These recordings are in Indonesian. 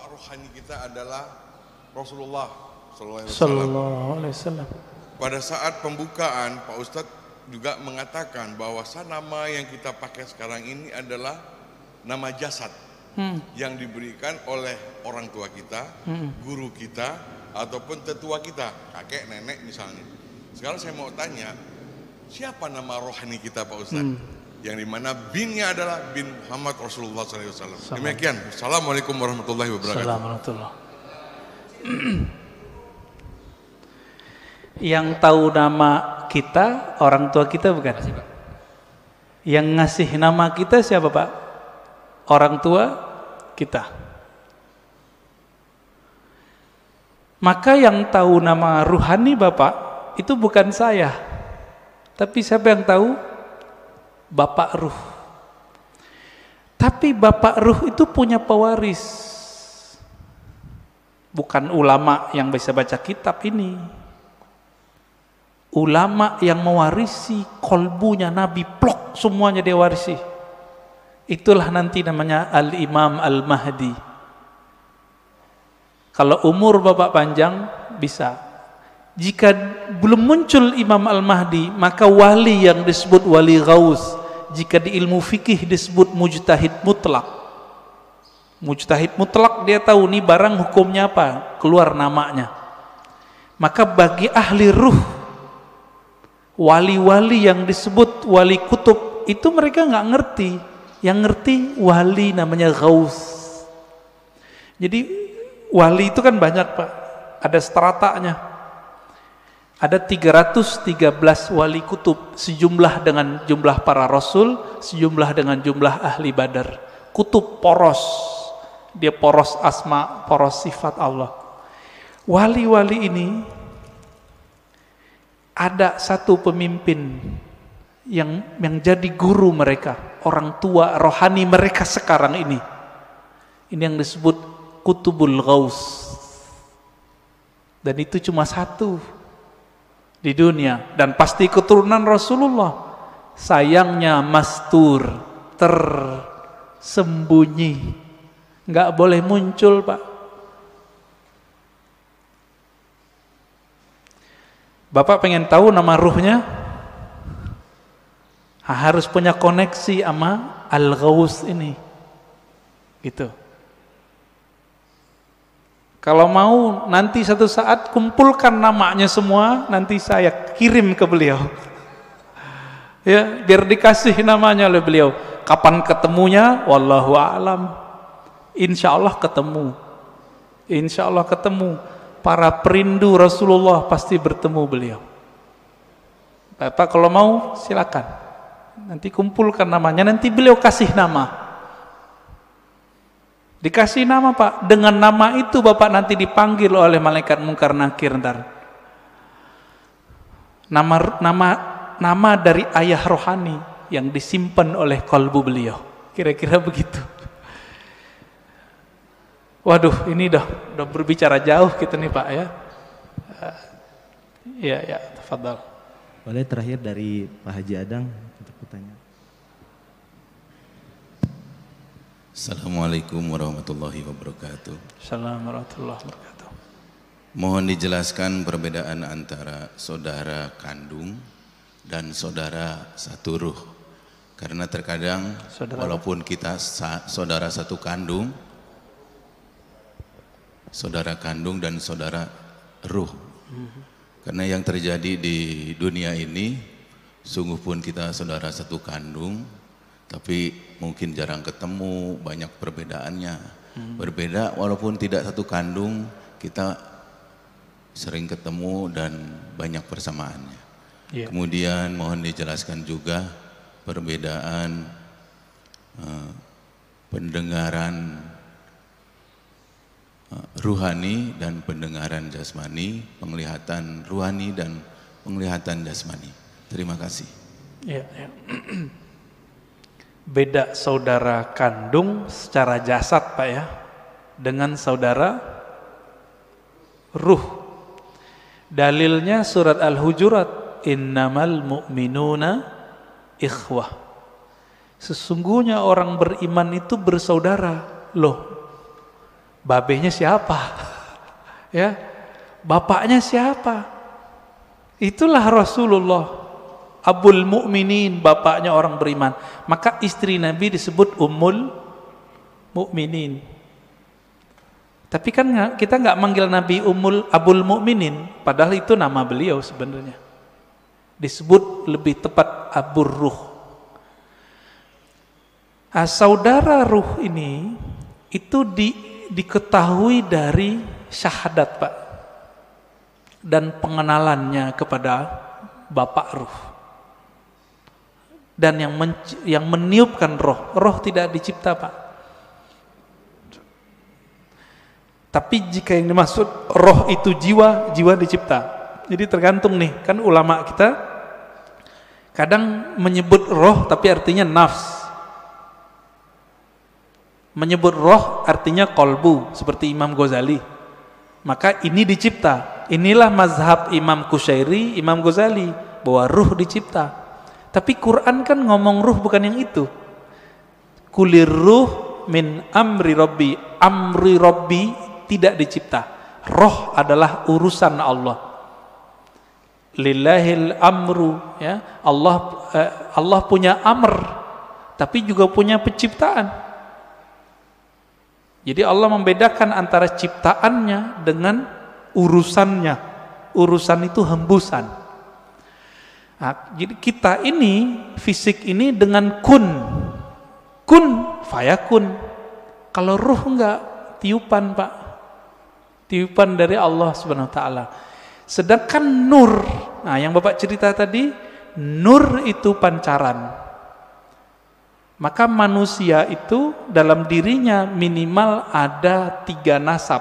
rohani kita adalah Rasulullah Sallallahu Alaihi Wasallam. Pada saat pembukaan, Pak Ustadz juga mengatakan bahwa nama yang kita pakai sekarang ini adalah nama jasad yang diberikan oleh orang tua kita, guru kita, ataupun tetua kita, kakek, nenek misalnya. Sekarang saya mau tanya, siapa nama rohani kita Pak Ustadz? Yang dimana binnya adalah bin Muhammad Rasulullah SAW. Demikian. Assalamualaikum warahmatullahi wabarakatuh. Assalamualaikum. Yang tahu nama kita, orang tua kita bukan? Yang ngasih nama kita siapa Pak? Orang tua kita. Maka yang tahu nama ruhani Bapak itu bukan saya. Tapi siapa yang tahu? Bapak Ruh. Tapi Bapak Ruh itu punya pewaris. Bukan ulama yang bisa baca kitab ini. Ulama yang mewarisi kolbunya Nabi, plok semuanya dia warisi. Itulah nanti namanya Al-Imam Al-Mahdi. Kalau umur Bapak panjang bisa. Jika belum muncul Imam Al-Mahdi, maka wali yang disebut wali ghaus, jika di ilmu fikih disebut mujtahid mutlak. Mujtahid mutlak dia tahu nih barang hukumnya apa, keluar namanya. Maka bagi ahli ruh, wali-wali yang disebut wali kutub, itu mereka nggak ngerti. Yang ngerti wali namanya ghaus. Jadi wali itu kan banyak Pak, ada stratanya. Ada 313 wali kutub, sejumlah dengan jumlah para rasul, sejumlah dengan jumlah ahli badar. Kutub poros, dia poros asma, poros sifat Allah. Wali-wali ini ada satu pemimpin yang jadi guru mereka, orang tua rohani mereka sekarang ini. Ini yang disebut Kutubul Ghaus. Dan itu cuma satu di dunia, dan pasti keturunan Rasulullah. Sayangnya mastur, tersembunyi, nggak boleh muncul Pak. Bapak pengen tahu nama ruhnya? Harus punya koneksi sama Al-Ghaus ini, gitu. Kalau mau nanti satu saat kumpulkan namanya semua, nanti saya kirim ke beliau. Ya, biar dikasih namanya oleh beliau. Kapan ketemunya? Wallahu a'lam. Insya Allah ketemu. Insya Allah ketemu. Para perindu Rasulullah pasti bertemu beliau. Bapak kalau mau silakan. Nanti kumpulkan namanya, nanti beliau kasih nama. Dikasih nama Pak, dengan nama itu Bapak nanti dipanggil oleh malaikat Munkar Nakir ntar. Nama dari ayah rohani yang disimpan oleh kalbu beliau. Kira-kira begitu. Waduh, ini udah berbicara jauh kita nih Pak ya. Ya, tafadhal. Boleh terakhir dari Pak Haji Adang untuk pertanyaan. Assalamualaikum warahmatullahi wabarakatuh. Assalamualaikum warahmatullahi wabarakatuh. Mohon dijelaskan perbedaan antara saudara kandung dan saudara satu ruh. Karena terkadang walaupun kita saudara satu kandung, saudara kandung dan saudara ruh. Karena yang terjadi di dunia ini, sungguh pun kita saudara satu kandung, tapi mungkin jarang ketemu, banyak perbedaannya. Berbeda walaupun tidak satu kandung, kita sering ketemu dan banyak persamaannya. Kemudian mohon dijelaskan juga perbedaan pendengaran ruhani dan pendengaran jasmani, penglihatan ruhani dan penglihatan jasmani. Terima kasih. Ya. Beda saudara kandung secara jasad Pak ya, dengan saudara ruh. Dalilnya surat Al-Hujurat, innamal mu'minuna ikhwah. Sesungguhnya orang beriman itu bersaudara. Loh, babenya siapa? Ya, bapaknya siapa? Itulah Rasulullah, Abul Mukminin, bapaknya orang beriman. Maka istri Nabi disebut Ummul Mukminin. Tapi kan kita nggak manggil Nabi Abul Mukminin, padahal itu nama beliau sebenarnya. Disebut lebih tepat Abur Ruh. Saudara ruh ini itu diketahui dari syahadat, Pak, dan pengenalannya kepada Bapak Ruh. Dan yang meniupkan roh tidak dicipta, Pak. Tapi jika yang dimaksud roh itu jiwa dicipta. Jadi tergantung nih, kan ulama kita kadang menyebut roh tapi artinya nafs. Menyebut roh artinya kolbu, seperti Imam Ghazali. Maka ini dicipta. Inilah mazhab Imam Qushairi, Imam Ghazali, bahwa ruh dicipta. Tapi Quran kan ngomong ruh bukan yang itu. Kulir ruh min amri rabbi. Amri rabbi tidak dicipta. Roh adalah urusan Allah. Lillahil amru, ya. Allah punya amr, tapi juga punya penciptaan. Jadi Allah membedakan antara ciptaannya dengan urusannya. Urusan itu hembusan. Nah, jadi kita ini, fisik ini dengan kun fayakun. Kalau ruh enggak, tiupan, Pak. Tiupan dari Allah Subhanahu wa taala. Sedangkan nur, nah yang Bapak cerita tadi, nur itu pancaran. Maka manusia itu dalam dirinya minimal ada 3 nasab.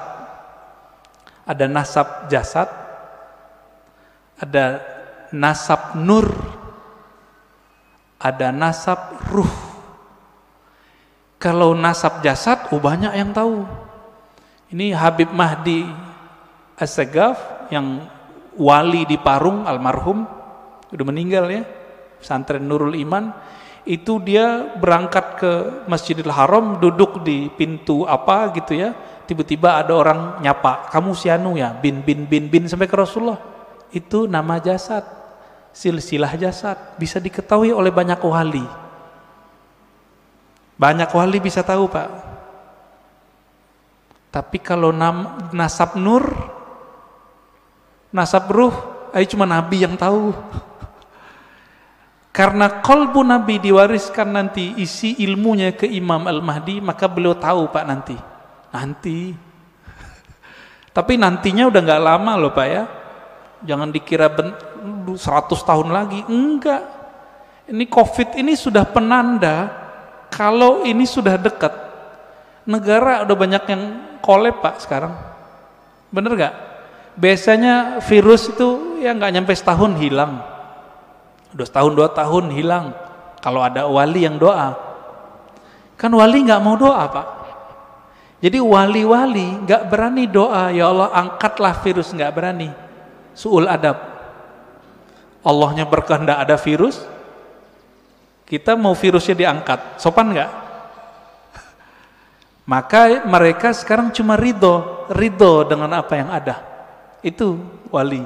Ada nasab jasad, ada nasab nur, ada nasab ruh. Kalau nasab jasad, banyak yang tahu. Ini Habib Mahdi As-Sagaf yang wali di Parung, almarhum, udah meninggal ya, pesantren Nurul Iman. Itu dia berangkat ke Masjidil Haram, duduk di pintu apa gitu ya, tiba-tiba ada orang nyapa, kamu si anu ya, bin sampai ke Rasulullah. Itu nama jasad, silsilah jasad, bisa diketahui oleh banyak wali. Banyak wali bisa tahu, Pak. Tapi kalau nasab nur, nasab ruh, cuma Nabi yang tahu. Karena kolbu Nabi diwariskan nanti isi ilmunya ke Imam Al-Mahdi, maka beliau tahu, Pak, nanti. Tapi nantinya udah nggak lama loh, Pak, ya. Jangan dikira 100 tahun lagi, enggak. Ini COVID ini sudah penanda kalau ini sudah dekat. Negara udah banyak yang kolab, Pak, sekarang. Bener nggak? Biasanya virus itu ya nggak nyampe setahun hilang. Udah setahun 2 tahun hilang. Kalau ada wali yang doa, kan wali nggak mau doa, Pak. Jadi wali-wali nggak berani doa, ya Allah angkatlah virus, nggak berani. Su'ul adab. Allahnya berkehendak ada virus, kita mau virusnya diangkat, sopan nggak? Maka mereka sekarang cuma ridho dengan apa yang ada. Itu wali.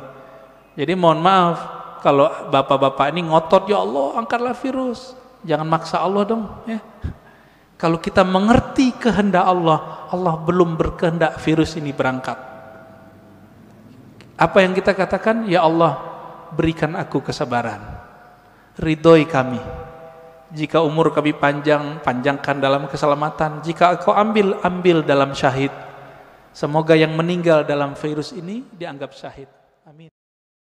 Jadi mohon maaf, kalau bapak-bapak ini ngotot, ya Allah angkatlah virus, jangan maksa Allah dong, ya. Kalau kita mengerti kehendak Allah, Allah belum berkehendak virus ini berangkat. Apa yang kita katakan? Ya Allah, berikan aku kesabaran, ridhoi kami. Jika umur kami panjang, panjangkan dalam keselamatan. Jika Engkau ambil dalam syahid. Semoga yang meninggal dalam virus ini dianggap syahid. Amin.